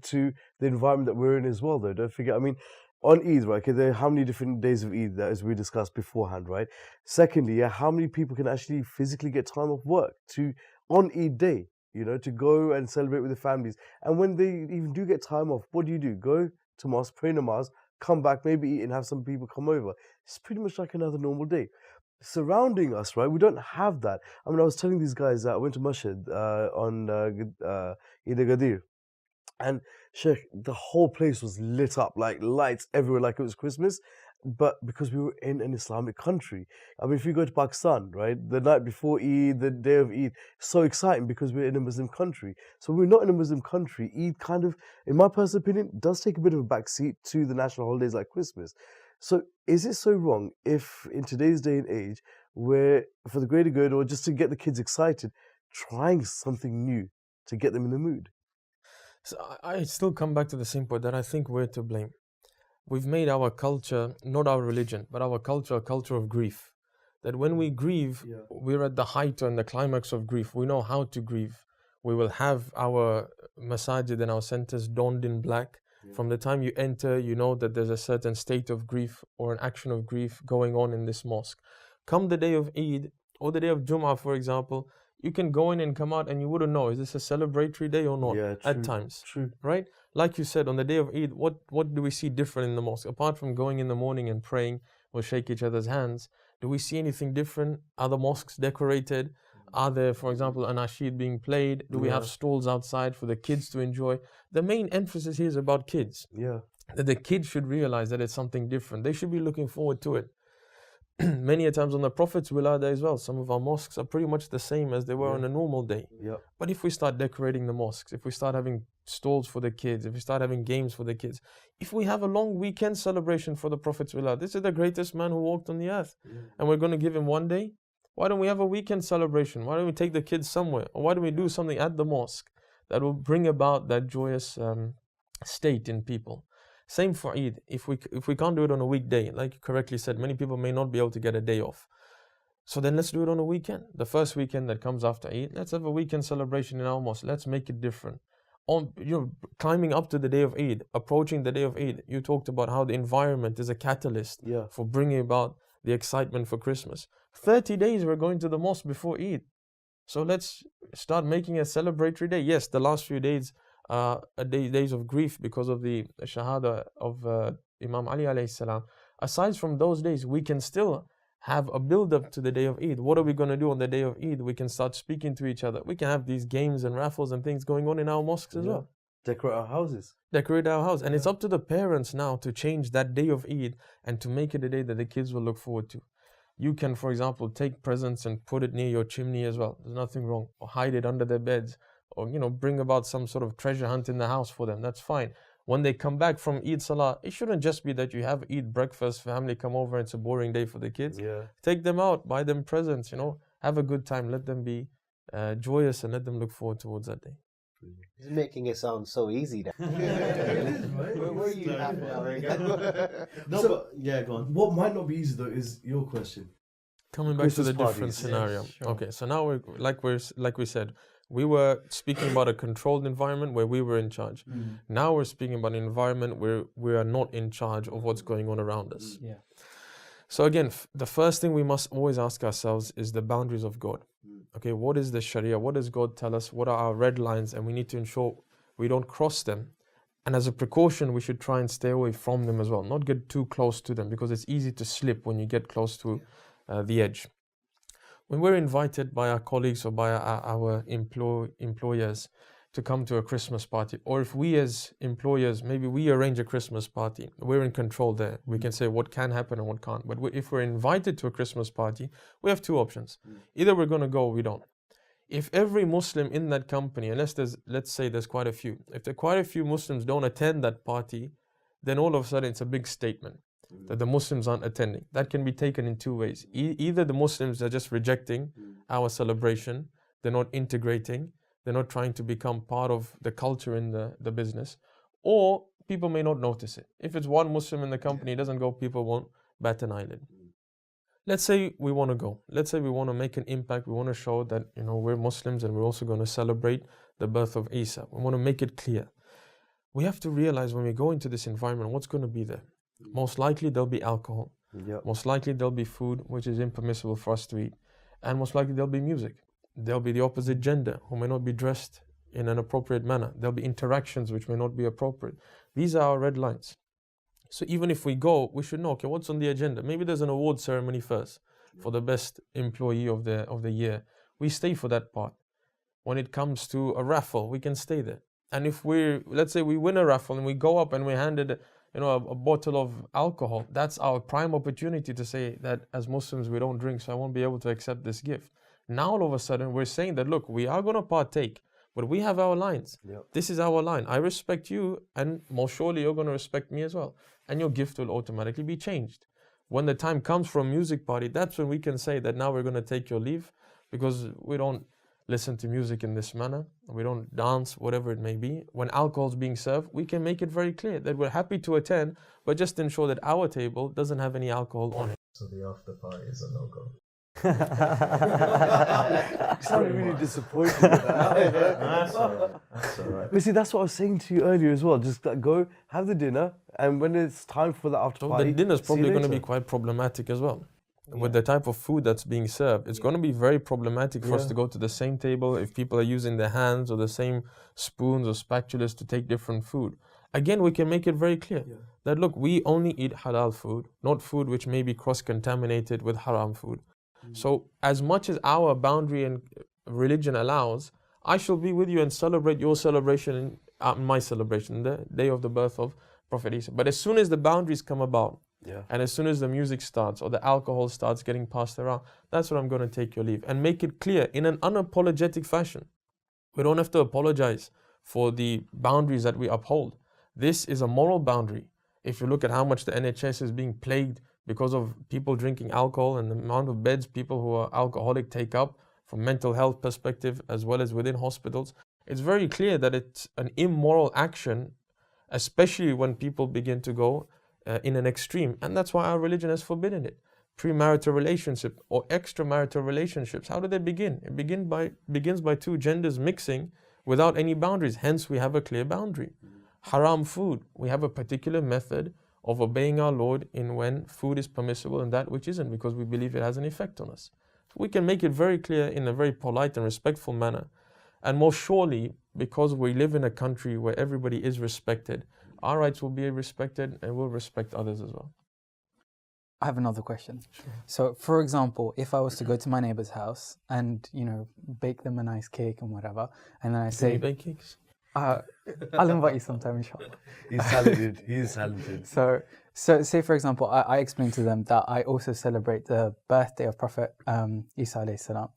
to the environment that we're in as well, though. Don't forget, I mean, on Eid, right, okay, there are how many different days of Eid, that as we discussed beforehand, right? Secondly, yeah, how many people can actually physically get time off work on Eid day, you know, to go and celebrate with their families? And when they even do get time off, what do? Go to mosque, pray namaz, come back, maybe eat and have some people come over. It's pretty much like another normal day. Surrounding us, right, we don't have that. I mean, I was telling these guys that I went to Masjid on Eid al-Ghadir, and Sheikh, the whole place was lit up, like lights everywhere, like it was Christmas. But because we were in an Islamic country, I mean, if you go to Pakistan, right, the night before Eid, the day of Eid, so exciting because we're in a Muslim country. So we're not in a Muslim country. Eid kind of, in my personal opinion, does take a bit of a backseat to the national holidays like Christmas. So is it so wrong if in today's day and age, we're, for the greater good or just to get the kids excited, trying something new to get them in the mood? So I still come back to the same point that I think we're to blame. We've made our culture, not our religion, but our culture, a culture of grief. That when we grieve, we're at the height and the climax of grief. We know how to grieve. We will have our masajid and our centers donned in black. From the time you enter, you know that there's a certain state of grief or an action of grief going on in this mosque. Come the day of Eid or the day of Jum'ah, for example, you can go in and come out and you wouldn't know, is this a celebratory day or not? Yeah, true, at times. True. Right? Like you said, on the day of Eid, what do we see different in the mosque? Apart from going in the morning and praying, we'll shake each other's hands. Do we see anything different? Are the mosques decorated? Are there, for example, an anashid being played? Do we have stalls outside for the kids to enjoy? The main emphasis here is about kids. Yeah. That the kids should realize that it's something different. They should be looking forward to it. Many a times on the Prophet's Wilada as well, some of our mosques are pretty much the same as they were on a normal day. But if we start decorating the mosques, if we start having stalls for the kids, if we start having games for the kids, if we have a long weekend celebration for the Prophet's Wilada, this is the greatest man who walked on the earth, and we're going to give him one day, why don't we have a weekend celebration? Why don't we take the kids somewhere? Or why don't we do something at the mosque that will bring about that joyous state in people? Same for Eid. If we can't do it on a weekday, like you correctly said, many people may not be able to get a day off. So then let's do it on a weekend. The first weekend that comes after Eid, let's have a weekend celebration in our mosque. Let's make it different. Climbing up to the day of Eid, approaching the day of Eid, you talked about how the environment is a catalyst for bringing about the excitement for Christmas. 30 days we're going to the mosque before Eid. So let's start making a celebratory day. Yes, the last few days days of grief because of the shahada of Imam Ali alayhi salam. Aside from those days, we can still have a build-up to the day of Eid. What are we going to do on the day of Eid? We can start speaking to each other. We can have these games and raffles and things going on in our mosques as well. Decorate our houses. Decorate our house. And it's up to the parents now to change that day of Eid and to make it a day that the kids will look forward to. You can, for example, take presents and put it near your chimney as well. There's nothing wrong. Or hide it under their beds. Or, bring about some sort of treasure hunt in the house for them. That's fine. When they come back from Eid Salah, it shouldn't just be that you have Eid breakfast, family come over, it's a boring day for the kids. Yeah. Take them out, buy them presents, have a good time. Let them be joyous and let them look forward towards that day. He's making it sound so easy. Where were you half an hour ago? No, but yeah, go on. What might not be easy though is your question. Coming back to Christmas the different parties. scenario. Yes, sure. Okay, so now like we said, we were speaking about a controlled environment where we were in charge. Now we're speaking about an environment where we are not in charge of what's going on around us. Yeah. So again, the first thing we must always ask ourselves is the boundaries of God. Okay, what is the Sharia? What does God tell us? What are our red lines? And we need to ensure we don't cross them. And as a precaution, we should try and stay away from them as well. Not get too close to them because it's easy to slip when you get close to the edge. When we're invited by our colleagues or by our employers to come to a Christmas party, or if we as employers, maybe we arrange a Christmas party, we're in control there. We can say what can happen and what can't. But if we're invited to a Christmas party, we have two options. Either we're going to go or we don't. If every Muslim in that company, let's say there's quite a few, if there are quite a few Muslims don't attend that party, then all of a sudden it's a big statement that the Muslims aren't attending. That can be taken in two ways. Either the Muslims are just rejecting our celebration, they're not integrating, they're not trying to become part of the culture in the business, or people may not notice it. If it's one Muslim in the company, it doesn't go, people won't bat an eyelid. Let's say we want to go. Let's say we want to make an impact. We want to show that we're Muslims and we're also going to celebrate the birth of Isa. We want to make it clear. We have to realize when we go into this environment, what's going to be there. Most likely there'll be alcohol. Yep. Most likely there'll be food, which is impermissible for us to eat. And most likely there'll be music. There'll be the opposite gender who may not be dressed in an appropriate manner. There'll be interactions which may not be appropriate. These are our red lines. So even if we go, we should know, okay, what's on the agenda? Maybe there's an award ceremony first for the best employee of the year. We stay for that part. When it comes to a raffle, we can stay there. And if let's say we win a raffle and we go up and we're handed a bottle of alcohol, that's our prime opportunity to say that as Muslims we don't drink, so I won't be able to accept this gift. Now all of a sudden we're saying that, look, we are going to partake, but we have our lines. Yep. This is our line. I respect you, and most surely you're going to respect me as well. And your gift will automatically be changed. When the time comes for a music party, that's when we can say that now we're going to take your leave, because we don't listen to music in this manner. We don't dance, whatever it may be. When alcohol is being served, we can make it very clear that we're happy to attend, but just ensure that our table doesn't have any alcohol on it. So the after party is a no-go. You sounded really disappointed with that. That's alright. That's alright. But see, that's what I was saying to you earlier as well. Just go, have the dinner, and when it's time for the after So party, the dinner's see you probably going to be later. quite problematic as well. With the type of food that's being served, it's going to be very problematic for us to go to the same table if people are using their hands or the same spoons or spatulas to take different food. Again, we can make it very clear that, look, we only eat halal food, not food which may be cross-contaminated with haram food. So as much as our boundary and religion allows, I shall be with you and celebrate your celebration and my celebration, the day of the birth of Prophet Isa. But as soon as the boundaries come about, and as soon as the music starts or the alcohol starts getting passed around, that's when I'm going to take your leave. And make it clear in an unapologetic fashion. We don't have to apologize for the boundaries that we uphold. This is a moral boundary. If you look at how much the NHS is being plagued because of people drinking alcohol and the amount of beds people who are alcoholic take up from mental health perspective as well as within hospitals, it's very clear that it's an immoral action, especially when people begin to go in an extreme. And that's why our religion has forbidden it. Premarital relationship or extramarital relationships, how do they begin? It begins by two genders mixing without any boundaries. Hence we have a clear boundary. Haram food, we have a particular method of obeying our Lord in when food is permissible and that which isn't, because we believe it has an effect on us. We can make it very clear in a very polite and respectful manner. And most surely, because we live in a country where everybody is respected, our rights will be respected and we'll respect others as well. I have another question. Sure. So, for example, if I was to go to my neighbor's house and, bake them a nice cake and whatever, and then I Do say, you bake cakes? I'll invite you sometime, inshallah. He's talented. He's talented. So say for example, I explained to them that I also celebrate the birthday of Prophet Isa alayhi salam,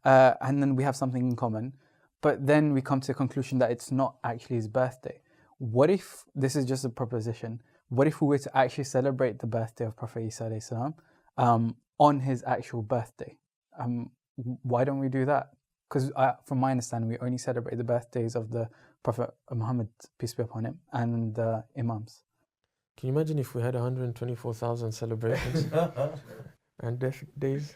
and then we have something in common. But then we come to the conclusion that it's not actually his birthday. What if this is just a proposition? What if we were to actually celebrate the birthday of Prophet Isa alayhi salam on his actual birthday? Why don't we do that? Because from my understanding, we only celebrate the birthdays of the Prophet Muhammad, peace be upon him, and the Imams. Can you imagine if we had 124,000 celebrations and death days?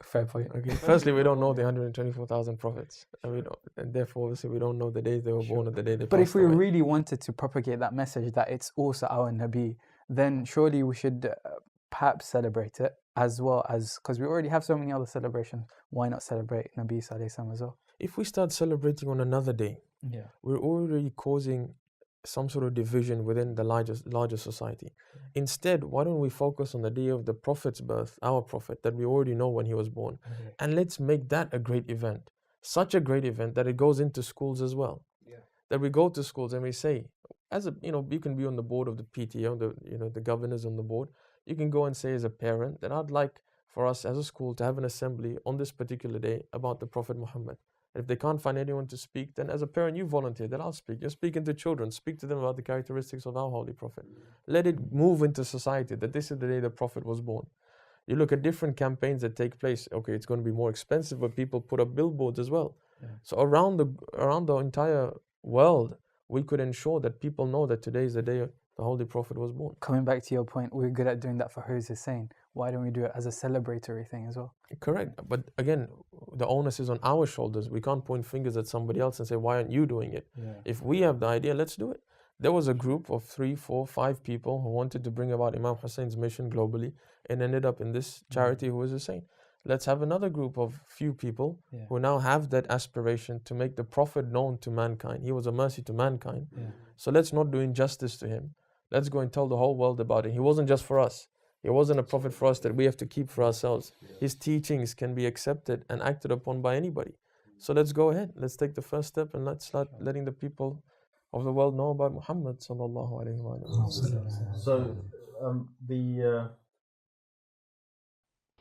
Fair point. Okay. Firstly, we don't know the 124,000 prophets, and therefore, obviously, we don't know the days they were born or the day they But passed if we away. really wanted to propagate that message that it's also our Nabi, then surely we should perhaps celebrate it as well as, because we already have so many other celebrations. Why not celebrate Nabi Sallallahu Alaihi Wasallam as well? If we start celebrating on another day, Yeah. we're already causing some sort of division within the larger society. Instead, why don't we focus on the day of the Prophet's birth, our Prophet, that we already know when he was born, and let's make that a great event, such a great event that it goes into schools as well. That we go to schools and we say, you can be on the board of the PTO, the governors on the board. You can go and say as a parent that I'd like for us as a school to have an assembly on this particular day about the Prophet Muhammad. And if they can't find anyone to speak, then as a parent, you volunteer that I'll speak. You're speaking to children. Speak to them about the characteristics of our Holy Prophet. Let it move into society that this is the day the Prophet was born. You look at different campaigns that take place. Okay, it's going to be more expensive, but people put up billboards as well. Yeah. So around the entire world, we could ensure that people know that today is the day the Holy Prophet was born. Coming back to your point, we're good at doing that for Huz Hussein. Why don't we do it as a celebratory thing as well? Correct. But again, the onus is on our shoulders. We can't point fingers at somebody else and say, why aren't you doing it? Yeah. If we have the idea, let's do it. There was a group of 3, 4, 5 people who wanted to bring about Imam Hussein's mission globally and ended up in this charity Huz Hussein. Let's have another group of few people who now have that aspiration to make the Prophet known to mankind. He was a mercy to mankind. Yeah. So let's not do injustice to him. Let's go and tell the whole world about it. He wasn't just for us. He wasn't a prophet for us that we have to keep for ourselves. His teachings can be accepted and acted upon by anybody. So let's go ahead. Let's take the first step and let's start letting the people of the world know about Muhammad sallallahu alaihi wasallam. So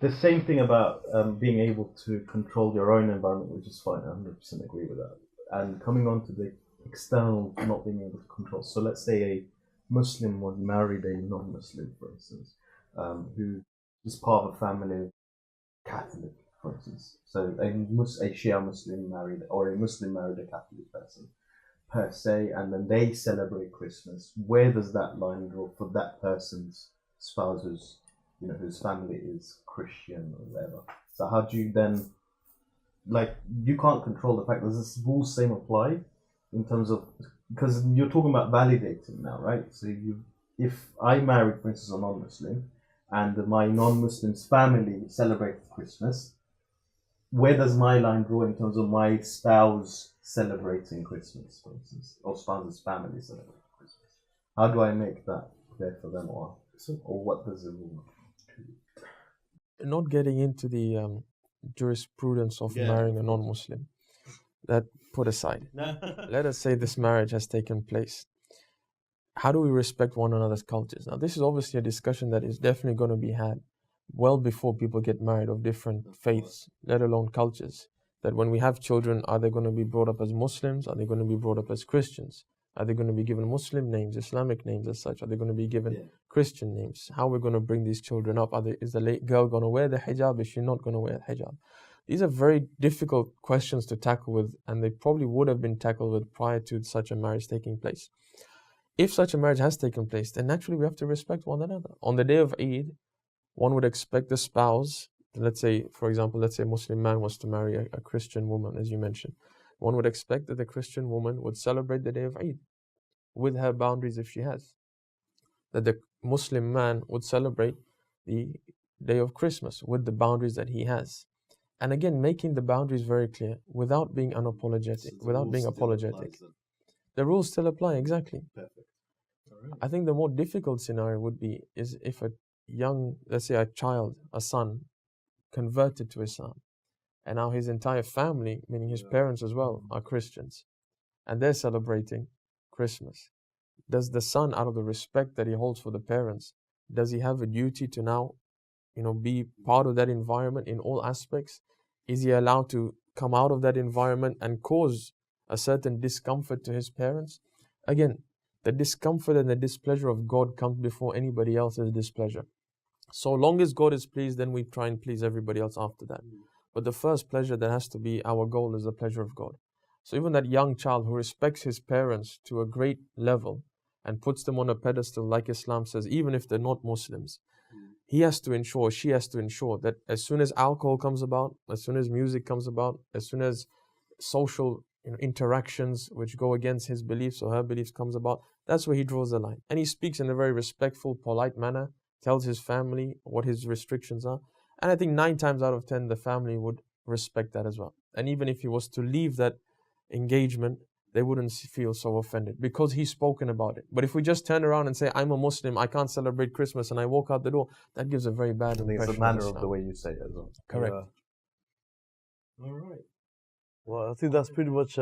the same thing about being able to control your own environment, which is fine. I 100% agree with that. And coming on to the external not being able to control. So let's say a Muslim would marry a non-Muslim, for instance, who is part of a family Catholic, for instance. So a Shia Muslim married, or a Muslim married a Catholic person, per se, and then they celebrate Christmas. Where does that line draw for that person's spouse whose family is Christian or whatever? So how do you then, you can't control the fact that this rules same apply in terms of, because you're talking about validating now, right? So if I married, for instance, a non-Muslim, and my non-Muslim's family celebrates Christmas, where does my line draw in terms of my spouse celebrating Christmas, for instance, or spouse's family celebrating Christmas? How do I make that clear for them, or what does the rule? Not getting into the jurisprudence of marrying a non-Muslim, that put aside. Let us say this marriage has taken place. How do we respect one another's cultures? Now, this is obviously a discussion that is definitely going to be had well before people get married of different faiths, let alone cultures. That when we have children, are they going to be brought up as Muslims? Are they going to be brought up as Christians? Are they going to be given Muslim names, Islamic names as such? Are they going to be given Christian names? How are we going to bring these children up? Is the girl going to wear the hijab? Is she not going to wear the hijab? These are very difficult questions to tackle with, and they probably would have been tackled with prior to such a marriage taking place. If such a marriage has taken place, then naturally we have to respect one another. On the day of Eid, one would expect the spouse, let's say, for example, a Muslim man was to marry a Christian woman, as you mentioned. One would expect that the Christian woman would celebrate the day of Eid with her boundaries if she has. That the Muslim man would celebrate the day of Christmas with the boundaries that he has. And again, making the boundaries very clear without being unapologetic, without being apologetic. The rules still apply, exactly. Perfect. Right. I think the more difficult scenario is if a young, let's say a child, a son, converted to Islam, and now his entire family, meaning his parents as well, are Christians. and they're celebrating Christmas. Does the son, out of the respect that he holds for the parents, does he have a duty to now, be part of that environment in all aspects? Is he allowed to come out of that environment and cause a certain discomfort to his parents? Again, the discomfort and the displeasure of God comes before anybody else's displeasure. So long as God is pleased, then we try and please everybody else after that. But the first pleasure that has to be our goal is the pleasure of God. So even that young child who respects his parents to a great level and puts them on a pedestal, like Islam says, even if they're not Muslims, he has to ensure, she has to ensure that as soon as alcohol comes about, as soon as music comes about, as soon as social interactions which go against his beliefs or her beliefs comes about, that's where he draws the line. And he speaks in a very respectful, polite manner, tells his family what his restrictions are. And I think 9 times out of 10, the family would respect that as well. And even if he was to leave that engagement, they wouldn't feel so offended because he's spoken about it. But if we just turn around and say, I'm a Muslim, I can't celebrate Christmas, and I walk out the door, that gives a very bad impression. It's a manner of the way you say it as well. Correct. Yeah. All right. Well, I think that's pretty much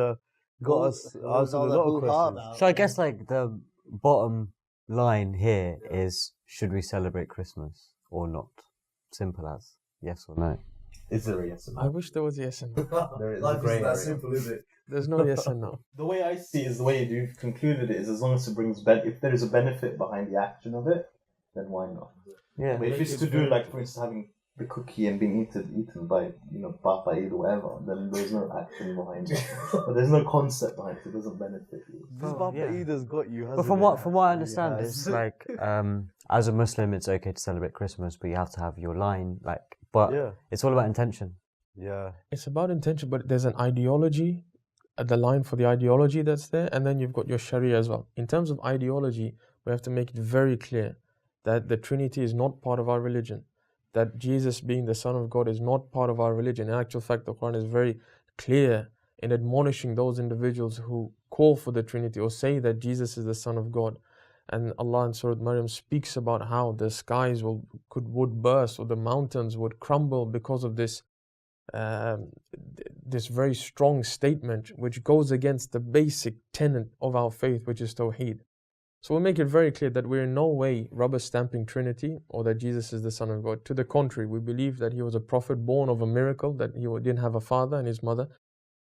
got us answered a lot of questions. So I guess like the bottom line here is, should we celebrate Christmas or not? Simple as yes or no. Is there a yes and no? I wish there was a yes and no. There is Life a gray isn't that area. simple, is it? There's no yes and no. The way I see it is the way you've concluded it is, as long as it brings if there is a benefit behind the action of it, then why not? Yeah. But if it's to do, like, for instance, having the cookie and being eaten by, Papa Eid or whatever, then there's no action behind it. But there's no concept behind it. It doesn't benefit you. This Papa Eid has got you, hasn't But from it? what I understand Yes. is like as a Muslim it's okay to celebrate Christmas, but you have to have your line, but Yeah. it's all about intention. Yeah. It's about intention, but there's an ideology, the line for the ideology that's there, and then you've got your Sharia as well. In terms of ideology, we have to make it very clear that the Trinity is not part of our religion, that Jesus being the Son of God is not part of our religion. In actual fact, the Quran is very clear in admonishing those individuals who call for the Trinity or say that Jesus is the Son of God. And Allah in Surah Maryam speaks about how the skies would burst or the mountains would crumble because of this this very strong statement which goes against the basic tenet of our faith, which is Tawheed. So we make it very clear that we're in no way rubber stamping Trinity or that Jesus is the Son of God. To the contrary, we believe that he was a prophet born of a miracle, that he didn't have a father and his mother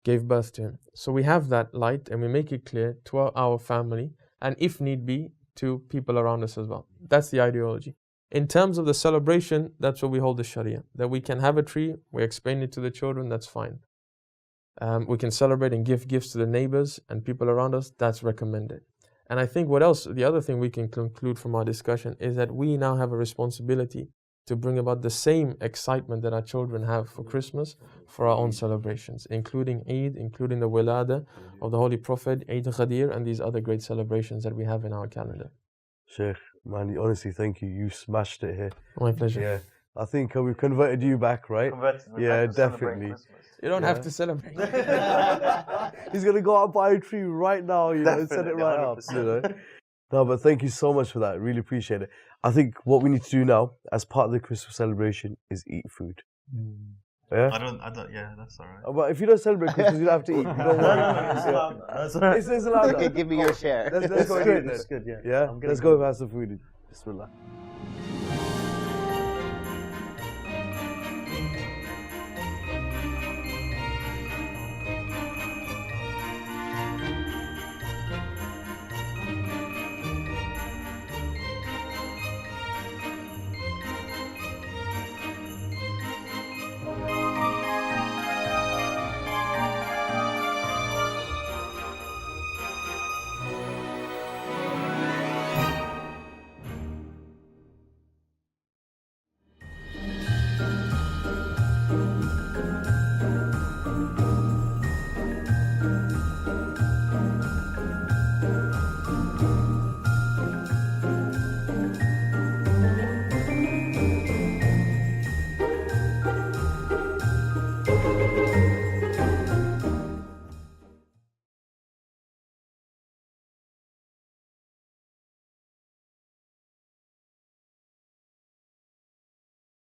gave birth to him. So we have that light and we make it clear to our family and, if need be, to people around us as well. That's the ideology. In terms of the celebration, that's what we hold the Sharia. That we can have a tree, we explain it to the children, that's fine. We can celebrate and give gifts to the neighbors and people around us, that's recommended. And I think the other thing we can conclude from our discussion is that we now have a responsibility to bring about the same excitement that our children have for Christmas for our own celebrations, including Eid, including the Wilada of the Holy Prophet, Eid Ghadir, and these other great celebrations that we have in our calendar. Sheikh, man, honestly, thank you. You smashed it here. My pleasure. Yeah. I think we've converted you back, right? Yeah, definitely. You don't have to celebrate. He's going to go out and buy a tree right now, and set it right up, No, but thank you so much for that. Really appreciate it. I think what we need to do now, as part of the Christmas celebration, is eat food. Yeah? I don't, yeah, that's alright. But if you don't celebrate Christmas, you don't have to eat. Don't worry. It's allowed. Okay, give me your share. Let's go eat. That's good, yeah. Yeah? Let's go have some food. Bismillah.